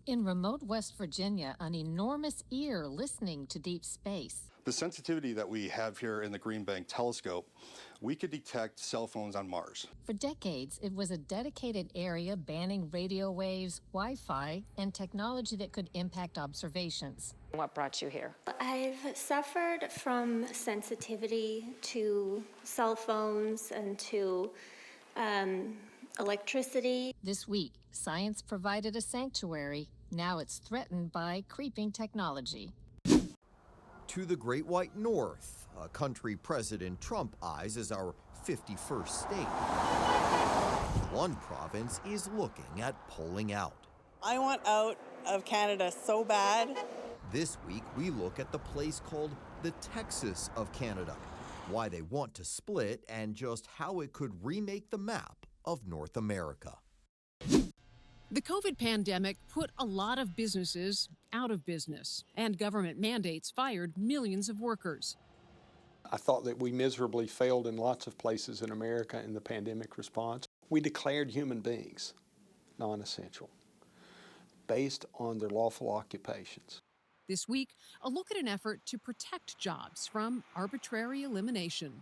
In remote West Virginia, an enormous ear listening to deep space. The sensitivity that we have here in the Green Bank telescope, we could detect cell phones on Mars. For decades, it was a dedicated area banning radio waves, Wi-Fi, and technology that could impact observations. What brought you here? I've suffered from sensitivity to cell phones and to electricity. This week, science provided a sanctuary. Now it's threatened by creeping technology. To the Great White North, a country President Trump eyes as our 51st state. One province is looking at pulling out. I want out of Canada so bad. This week, we look at the place called the Texas of Canada, why they want to split, and just how it could remake the map of North America. The COVID pandemic put a lot of businesses out of business, and government mandates fired millions of workers. I thought that we miserably failed in lots of places in America in the pandemic response. We declared human beings non-essential based on their lawful occupations. This week, a look at an effort to protect jobs from arbitrary elimination.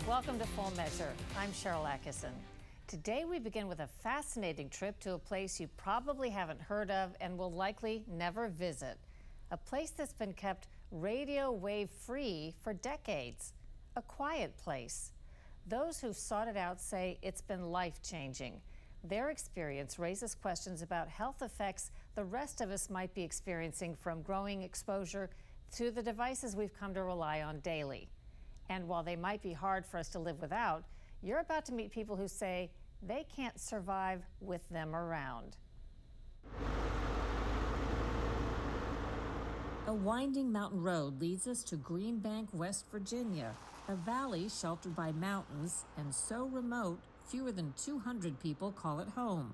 Welcome to Full Measure. I'm Sharyl Attkisson. Today we begin with a fascinating trip to a place you probably haven't heard of and will likely never visit. A place that's been kept radio wave free for decades. A quiet place. Those who've sought it out say it's been life-changing. Their experience raises questions about health effects the rest of us might be experiencing from growing exposure to the devices we've come to rely on daily. And while they might be hard for us to live without, you're about to meet people who say they can't survive with them around. A winding mountain road leads us to Green Bank, West Virginia, a valley sheltered by mountains and so remote, fewer than 200 people call it home,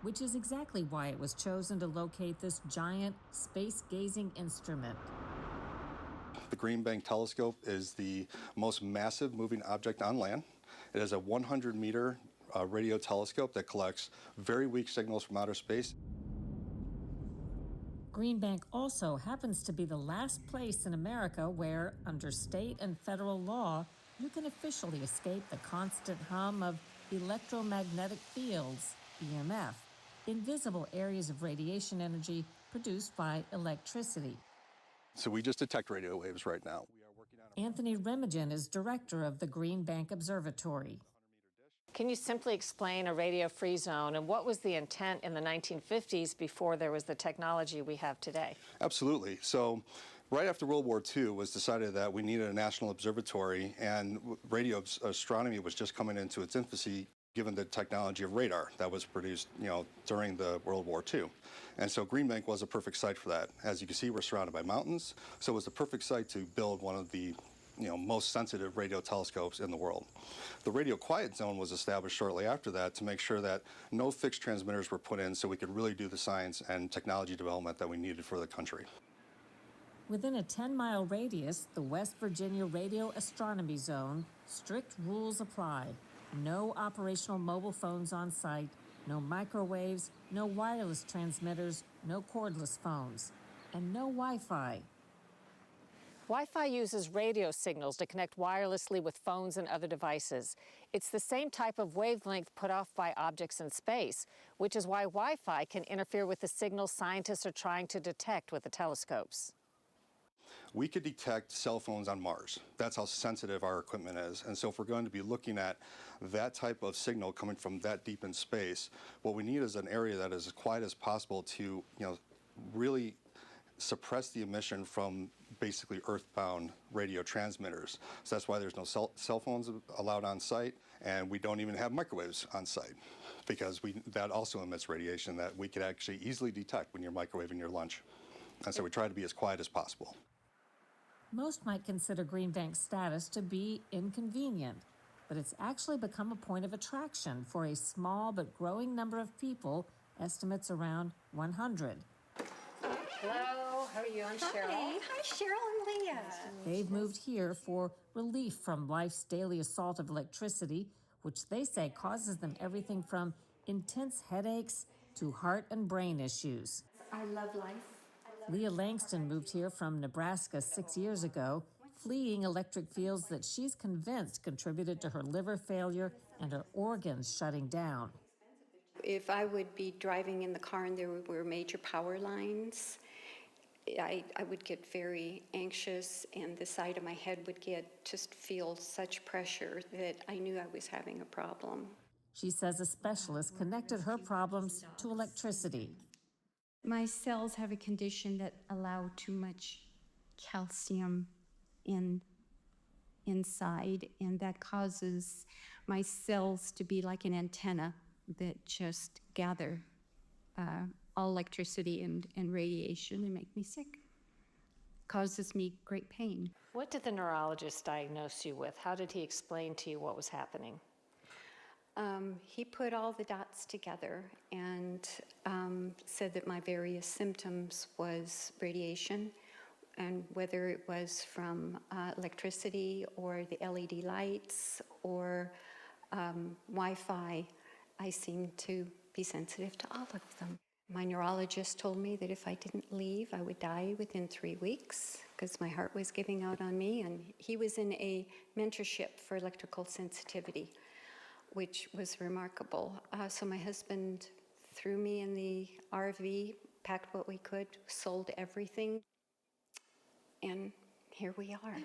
which is exactly why it was chosen to locate this giant space-gazing instrument. The Green Bank telescope is the most massive moving object on land. It is a 100-meter radio telescope that collects very weak signals from outer space. Green Bank also happens to be the last place in America where, under state and federal law, you can officially escape the constant hum of electromagnetic fields, EMF, invisible areas of radiation energy produced by electricity. So we just detect radio waves right now. Anthony Remigen is director of the Green Bank Observatory. Can you simply explain a radio-free zone and what was the intent in the 1950s before there was the technology we have today? Absolutely. So right after World War II, it was decided that we needed a national observatory, and radio astronomy was just coming into its infancy given the technology of radar that was produced, during the World War II. And so Green Bank was a perfect site for that. As you can see, we're surrounded by mountains, so it was the perfect site to build one of the most sensitive radio telescopes in the world. The radio quiet zone was established shortly after that to make sure that no fixed transmitters were put in so we could really do the science and technology development that we needed for the country. Within a 10-mile radius, the West Virginia Radio Astronomy Zone, strict rules apply. No operational mobile phones on site, no microwaves, no wireless transmitters, no cordless phones, and no Wi-Fi. Wi-Fi uses radio signals to connect wirelessly with phones and other devices. It's the same type of wavelength put off by objects in space, which is why Wi-Fi can interfere with the signals scientists are trying to detect with the telescopes. We could detect cell phones on Mars. That's how sensitive our equipment is. And so if we're going to be looking at that type of signal coming from that deep in space, what we need is an area that is as quiet as possible to, really suppress the emission from basically earthbound radio transmitters. So that's why there's no cell phones allowed on site, and we don't even have microwaves on site, because that also emits radiation that we could actually easily detect when you're microwaving your lunch. And so we try to be as quiet as possible. Most might consider Green Bank's status to be inconvenient. but it's actually become a point of attraction for a small but growing number of people, estimates around 100. Hello, how are you? I'm Cheryl. Hi, Cheryl and Leah. They've moved here for relief from life's daily assault of electricity, which they say causes them everything from intense headaches to heart and brain issues. I love life. Leah Langston moved here from Nebraska 6 years ago, fleeing electric fields that she's convinced contributed to her liver failure and her organs shutting down. If I would be driving in the car and there were major power lines, I would get very anxious, and the side of my head would just feel such pressure that I knew I was having a problem. She says a specialist connected her problems to electricity. My cells have a condition that allow too much calcium inside, and that causes my cells to be like an antenna that just gather all electricity and radiation and make me sick. Causes me great pain. What did the neurologist diagnose you with? How did he explain to you what was happening? He put all the dots together and said that my various symptoms was radiation, and whether it was from electricity or the LED lights or Wi-Fi, I seemed to be sensitive to all of them. My neurologist told me that if I didn't leave, I would die within 3 weeks because my heart was giving out on me, and he was in a mentorship for electrical sensitivity, which was remarkable. So my husband threw me in the RV, packed what we could, sold everything, and here we are.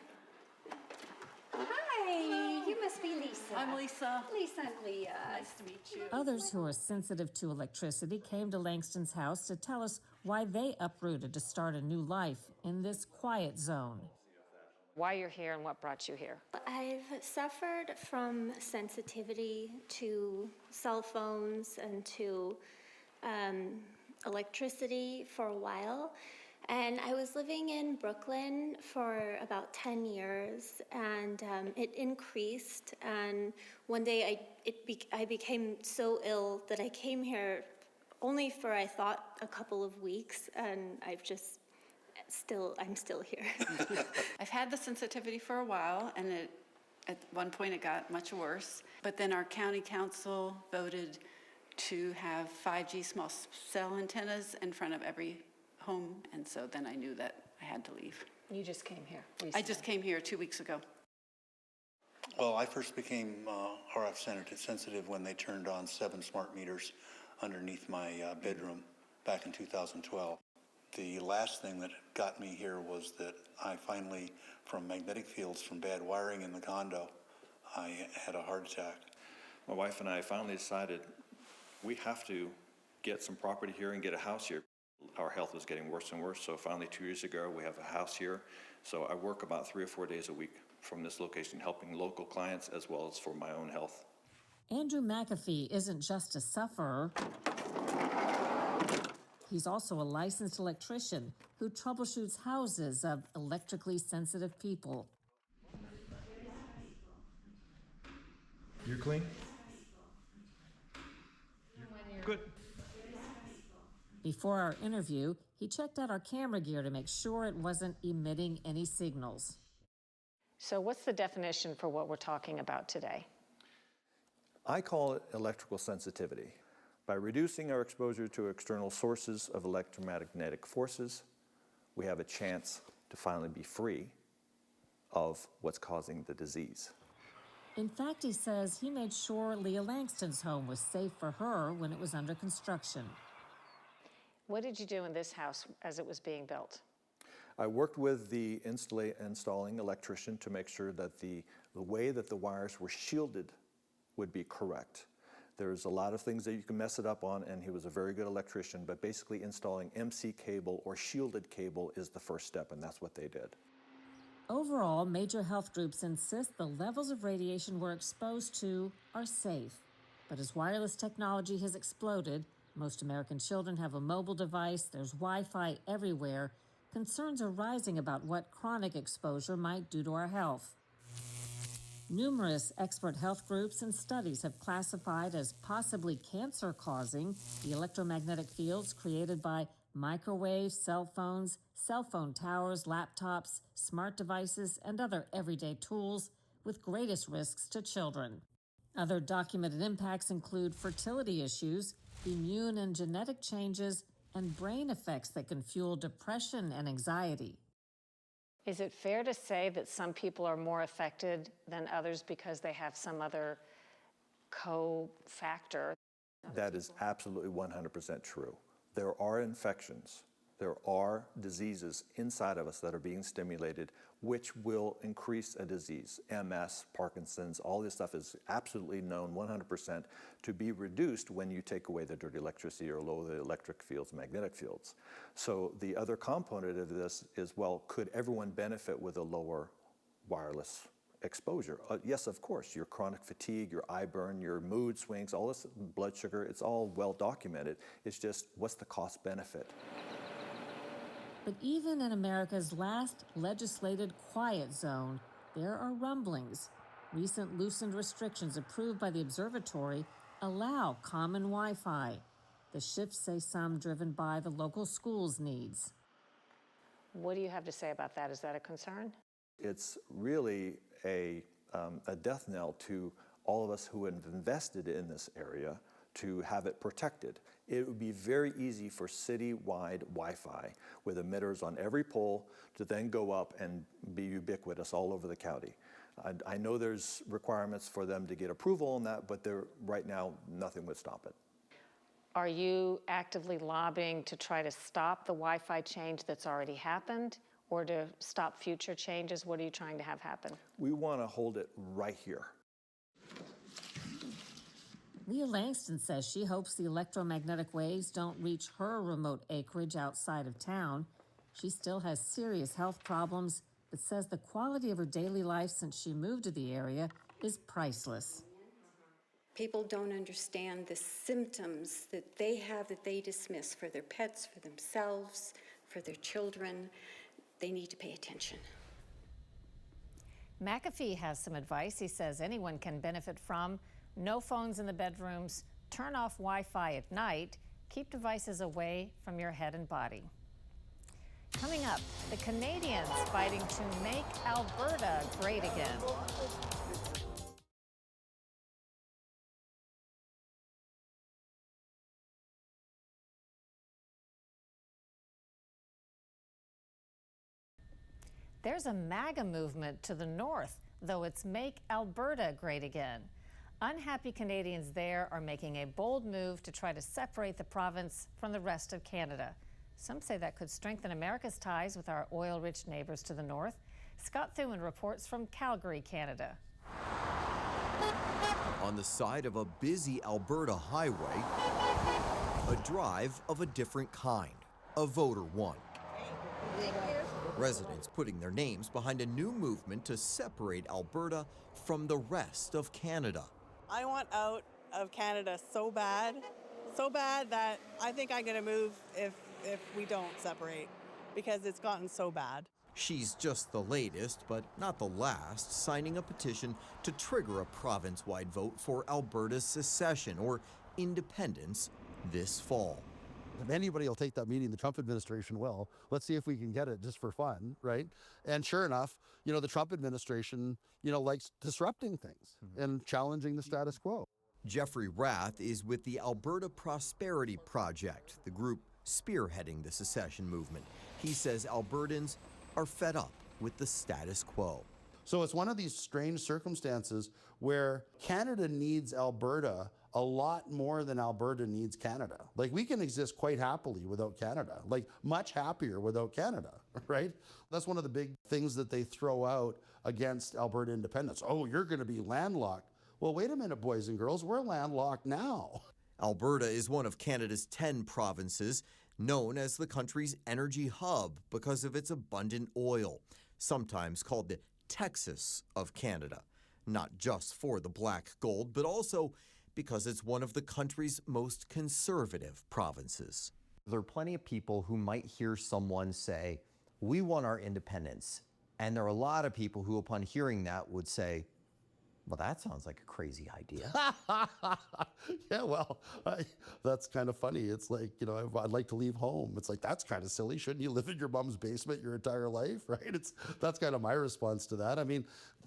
Hi, you must be Lisa. I'm Lisa. Lisa and Leah. Nice to meet you. Others who are sensitive to electricity came to Langston's house to tell us why they uprooted to start a new life in this quiet zone. Why you're here and what brought you here? I've suffered from sensitivity to cell phones and to electricity for a while. And I was living in Brooklyn for about 10 years, and it increased. And one day I became so ill that I came here only for, I thought, a couple of weeks, and I'm still here. I've had the sensitivity for a while, and at one point it got much worse. But then our county council voted to have 5G small cell antennas in front of every home, and so then I knew that I had to leave. You just came here recently. I just came here 2 weeks ago. Well, I first became RF sensitive when they turned on 7 smart meters underneath my bedroom back in 2012. The last thing that got me here was that I finally, from magnetic fields from bad wiring in the condo, I had a heart attack. My wife and I finally decided we have to get some property here and get a house here. Our health was getting worse and worse, so finally 2 years ago we have a house here. So I work about 3 or 4 days a week from this location, helping local clients as well as for my own health. Andrew McAfee isn't just a sufferer. He's also a licensed electrician who troubleshoots houses of electrically sensitive people. You're clean? Good. Before our interview, he checked out our camera gear to make sure it wasn't emitting any signals. So what's the definition for what we're talking about today? I call it electrical sensitivity. By reducing our exposure to external sources of electromagnetic forces, we have a chance to finally be free of what's causing the disease. In fact, he says he made sure Leah Langston's home was safe for her when it was under construction. What did you do in this house as it was being built? I worked with the installing electrician to make sure that the way that the wires were shielded would be correct. There's a lot of things that you can mess it up on, and he was a very good electrician, but basically installing MC cable or shielded cable is the first step, and that's what they did. Overall, major health groups insist the levels of radiation we're exposed to are safe. But as wireless technology has exploded, most American children have a mobile device, there's Wi-Fi everywhere, concerns are rising about what chronic exposure might do to our health. Numerous expert health groups and studies have classified as possibly cancer-causing the electromagnetic fields created by microwaves, cell phones, cell phone towers, laptops, smart devices, and other everyday tools with greatest risks to children. Other documented impacts include fertility issues, immune and genetic changes, and brain effects that can fuel depression and anxiety. Is it fair to say that some people are more affected than others because they have some other co-factor? That is absolutely 100% true. There are infections, there are diseases inside of us that are being stimulated, which will increase a disease. MS, Parkinson's, all this stuff is absolutely known 100% to be reduced when you take away the dirty electricity or lower the electric fields, magnetic fields. So the other component of this is, well, could everyone benefit with a lower wireless exposure? Yes, of course. Your chronic fatigue, your eye burn, your mood swings, all this blood sugar, it's all well documented. It's just, what's the cost benefit? But even in America's last legislated quiet zone, there are rumblings. Recent loosened restrictions approved by the observatory allow common Wi-Fi. The shifts say some driven by the local schools' needs. What do you have to say about that? Is that a concern? It's really a death knell to all of us who have invested in this area to have it protected. It would be very easy for city-wide Wi-Fi with emitters on every pole to then go up and be ubiquitous all over the county. I know there's requirements for them to get approval on that, but right now, nothing would stop it. Are you actively lobbying to try to stop the Wi-Fi change that's already happened or to stop future changes? What are you trying to have happen? We want to hold it right here. Leah Langston says she hopes the electromagnetic waves don't reach her remote acreage outside of town. She still has serious health problems, but says the quality of her daily life since she moved to the area is priceless. People don't understand the symptoms that they have that they dismiss for their pets, for themselves, for their children. They need to pay attention. McAfee has some advice he says anyone can benefit from. No phones in the bedrooms, turn off Wi-Fi at night, keep devices away from your head and body. Coming up, the Canadians fighting to make Alberta great again. There's a MAGA movement to the north, though it's Make Alberta Great Again. Unhappy Canadians there are making a bold move to try to separate the province from the rest of Canada. Some say that could strengthen America's ties with our oil-rich neighbors to the north. Scott Thuman reports from Calgary, Canada. On the side of a busy Alberta highway, a drive of a different kind, a voter one. Residents putting their names behind a new movement to separate Alberta from the rest of Canada. I want out of Canada so bad that I think I'm gonna move if we don't separate, because it's gotten so bad. She's just the latest, but not the last, signing a petition to trigger a province-wide vote for Alberta's secession, or independence, this fall. If anybody will take that meeting, the Trump administration will. Let's see if we can get it just for fun, right? And sure enough, the Trump administration, likes disrupting things and challenging the status quo. Jeffrey Rath is with the Alberta Prosperity Project, the group spearheading the secession movement. He says Albertans are fed up with the status quo. So it's one of these strange circumstances where Canada needs Alberta a lot more than Alberta needs Canada. Like, we can exist quite happily without Canada, like much happier without Canada, right? That's one of the big things that they throw out against Alberta independence. Oh, you're gonna be landlocked. Well, wait a minute, boys and girls, we're landlocked now. Alberta is one of Canada's 10 provinces, known as the country's energy hub because of its abundant oil, sometimes called the Texas of Canada, not just for the black gold, but also because it's one of the country's most conservative provinces. There are plenty of people who might hear someone say, we want our independence. And there are a lot of people who, upon hearing that, would say, Well, that sounds like a crazy idea. Yeah, well, that's kind of funny. It's like, you know, I'd like to leave home. It's like, that's kind of silly. Shouldn't you live in your mom's basement your entire life, right? That's kind of my response to that. I mean,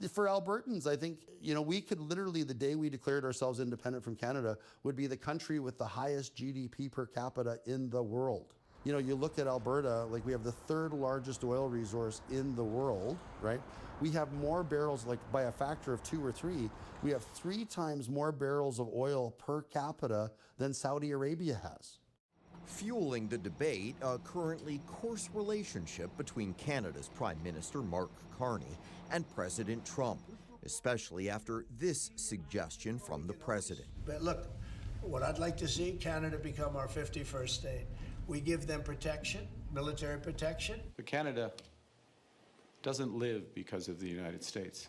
for Albertans, I think, you know, we could literally, the day we declared ourselves independent from Canada, would be the country with the highest GDP per capita in the world. You know, you look at Alberta, like we have the third largest oil resource in the world, right? We have more barrels, like by a factor of 2 or 3, we have 3 times more barrels of oil per capita than Saudi Arabia has. Fueling the debate, a currently coarse relationship between Canada's Prime Minister Mark Carney and President Trump, especially after this suggestion from the president. But look, what I'd like to see, Canada become our 51st state. We give them protection, military protection. But Canada doesn't live because of the United States.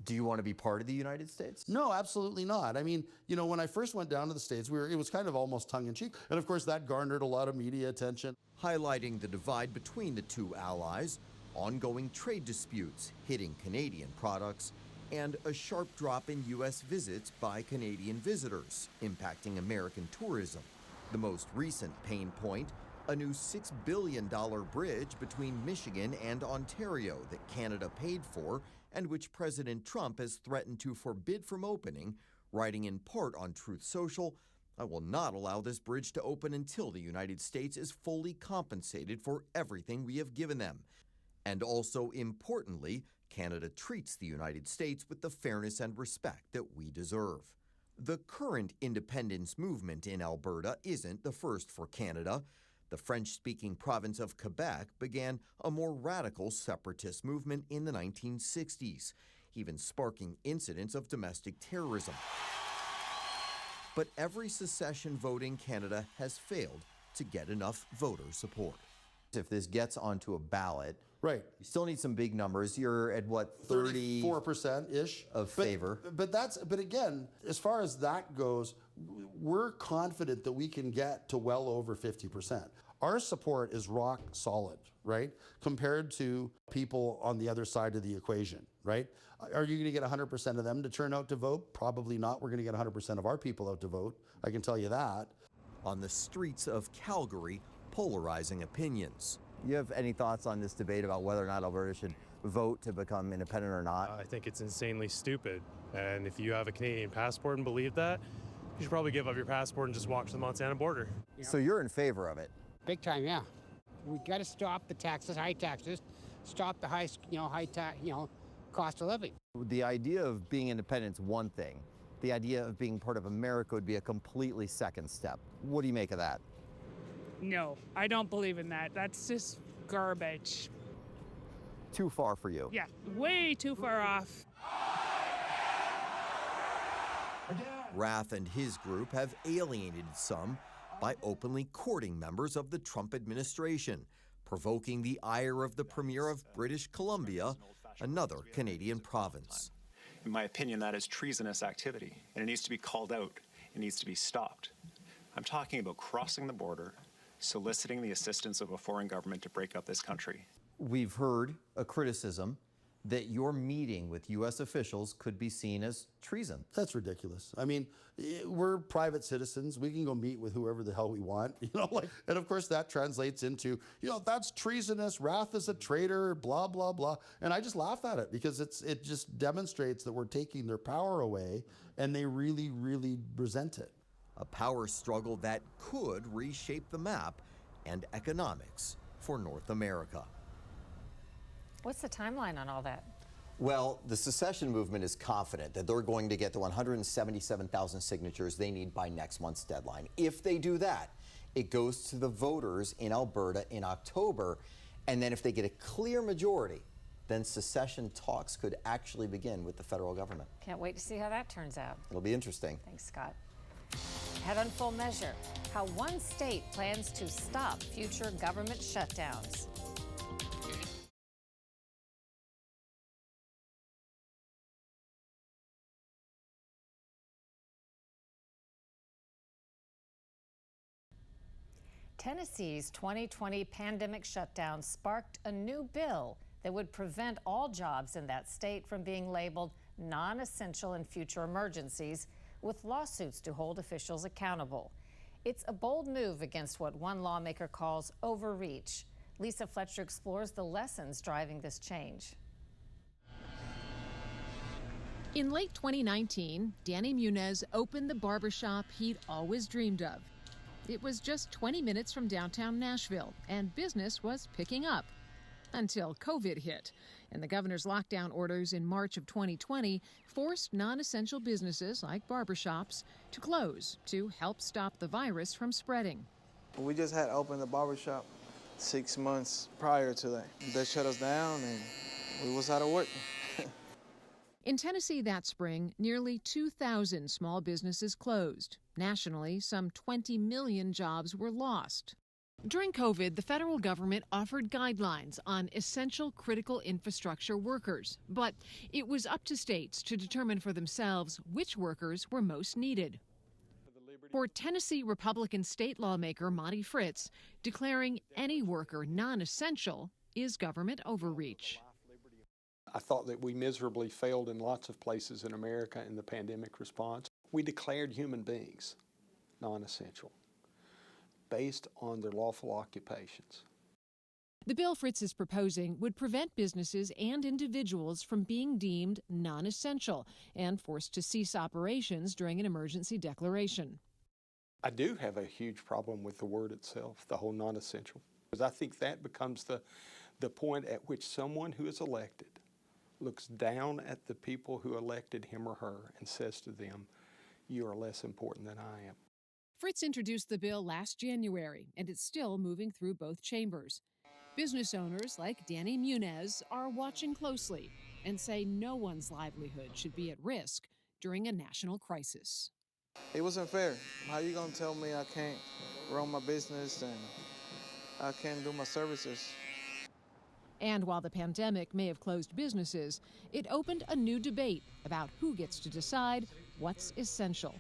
Do you want to be part of the United States? No, absolutely not. I mean, you know, when I first went down to the States, it was kind of almost tongue-in-cheek. And of course, that garnered a lot of media attention. Highlighting the divide between the two allies, ongoing trade disputes hitting Canadian products, and a sharp drop in U.S. visits by Canadian visitors, impacting American tourism. The most recent pain point, a new $6 billion bridge between Michigan and Ontario that Canada paid for and which President Trump has threatened to forbid from opening, writing in part on Truth Social, "I will not allow this bridge to open until the United States is fully compensated for everything we have given them." And also, importantly, Canada treats the United States with the fairness and respect that we deserve. The current independence movement in Alberta isn't the first for Canada. The French-speaking province of Quebec began a more radical separatist movement in the 1960s, even sparking incidents of domestic terrorism. But every secession vote in Canada has failed to get enough voter support. If this gets onto a ballot, right, you still need some big numbers. You're at what, 34%-ish of favor. But again, as far as that goes, we're confident that we can get to well over 50%. Our support is rock solid, right? Compared to people on the other side of the equation, right? Are you going to get 100% of them to turn out to vote? Probably not. We're going to get 100% of our people out to vote. I can tell you that. On the streets of Calgary, polarizing opinions. You have any thoughts on this debate about whether or not Alberta should vote to become independent or not? I think it's insanely stupid. And if you have a Canadian passport and believe that, you should probably give up your passport and just walk to the Montana border. So you're in favor of it? Big time, yeah. We got to stop the taxes, high taxes, stop the high cost of living. The idea of being independent is one thing. The idea of being part of America would be a completely second step. What do you make of that? No, I don't believe in that. That's just garbage. Too far for you? Yeah, way too far off. Rath and his group have alienated some by openly courting members of the Trump administration, provoking the ire of the Premier of British Columbia, another Canadian province. In my opinion, that is treasonous activity, and it needs to be called out. It needs to be stopped. I'm talking about crossing the border, soliciting the assistance of a foreign government to break up this country. We've heard a criticism that your meeting with U.S. officials could be seen as treason. That's ridiculous. I mean, we're private citizens. We can go meet with whoever the hell we want, and of course that translates into, that's treasonous. Rath is a traitor, blah, blah, blah. And I just laugh at it because it just demonstrates that we're taking their power away and they really, really resent it. A power struggle that could reshape the map and economics for North America. What's the timeline on all that? Well, the secession movement is confident that they're going to get the 177,000 signatures they need by next month's deadline. If they do that, it goes to the voters in Alberta in October, and then if they get a clear majority, then secession talks could actually begin with the federal government. Can't wait to see how that turns out. It'll be interesting. Thanks, Scott. Head on Full Measure, how one state plans to stop future government shutdowns. Tennessee's 2020 pandemic shutdown sparked a new bill that would prevent all jobs in that state from being labeled non-essential in future emergencies, with lawsuits to hold officials accountable. It's a bold move against what one lawmaker calls overreach. Lisa Fletcher explores the lessons driving this change. In late 2019, Danny Munez opened the barbershop he'd always dreamed of. It was just 20 minutes from downtown Nashville, and business was picking up. Until COVID hit, and the governor's lockdown orders in March of 2020 forced non-essential businesses like barbershops to close to help stop the virus from spreading. We just had opened the barbershop 6 months prior to that. They shut us down and we was out of work. In Tennessee that spring, nearly 2,000 small businesses closed. Nationally, some 20 million jobs were lost. During COVID, the federal government offered guidelines on essential critical infrastructure workers, but it was up to states to determine for themselves which workers were most needed. For Tennessee Republican state lawmaker Monty Fritz, declaring any worker non-essential is government overreach. I thought that we miserably failed in lots of places in America in the pandemic response. We declared human beings non-essential based on their lawful occupations. The bill Fritz is proposing would prevent businesses and individuals from being deemed non-essential and forced to cease operations during an emergency declaration. I do have a huge problem with the word itself, the whole non-essential, because I think that becomes the point at which someone who is elected looks down at the people who elected him or her and says to them, "You are less important than I am." Fritz introduced the bill last January, and it's still moving through both chambers. Business owners like Danny Munez are watching closely and say no one's livelihood should be at risk during a national crisis. It wasn't fair. How you gonna tell me I can't run my business and I can't do my services? And while the pandemic may have closed businesses, it opened a new debate about who gets to decide what's essential.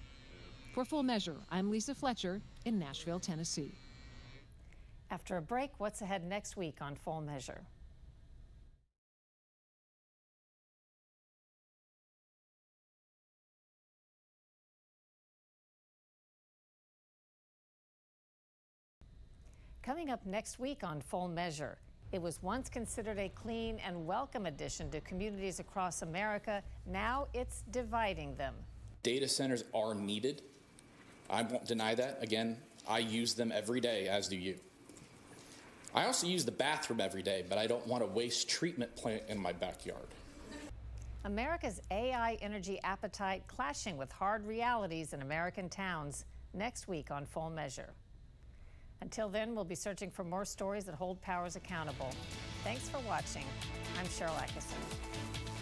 For Full Measure, I'm Lisa Fletcher in Nashville, Tennessee. After a break, what's ahead next week on Full Measure? Coming up next week on Full Measure, it was once considered a clean and welcome addition to communities across America. Now it's dividing them. Data centers are needed. I won't deny that. Again, I use them every day, as do you. I also use the bathroom every day, but I don't want a waste treatment plant in my backyard. America's AI energy appetite clashing with hard realities in American towns next week on Full Measure. Until then, we'll be searching for more stories that hold powers accountable. Thanks for watching. I'm Sharyl Attkisson.